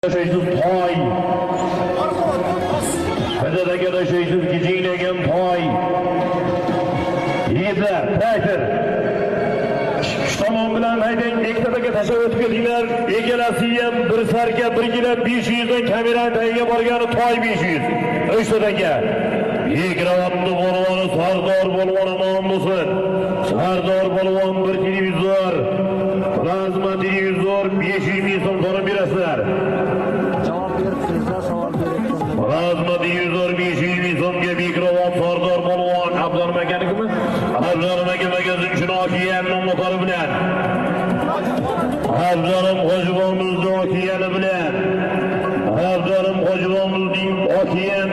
Yaşaysız toy. Fededeki yaşaysız geceyinegen toy. Yiğitler, Tayfir. Tamam bilen hayden ektadaki taşa ötüp ediler. Egelasiyem bir sarga bir gile 500'den kameran tayga borgani toy 500. Öştedenge. Ekravamdı bolvanı Sardar bolvanı namusun. Sardar bolvan bir televizor. Plazma televizor 500 bin so'm sonra berasizlar. Plazma televizor 500 bin so'mga mikrofon Sardar bolvan Abdurrahim akanikimi? Abdurrahim aka magazin Shinokiyanning motori bilan. Abdurrahim Hojiboyimizning okiyani bilan. Abdurrahim Hojiboyimizning okiyan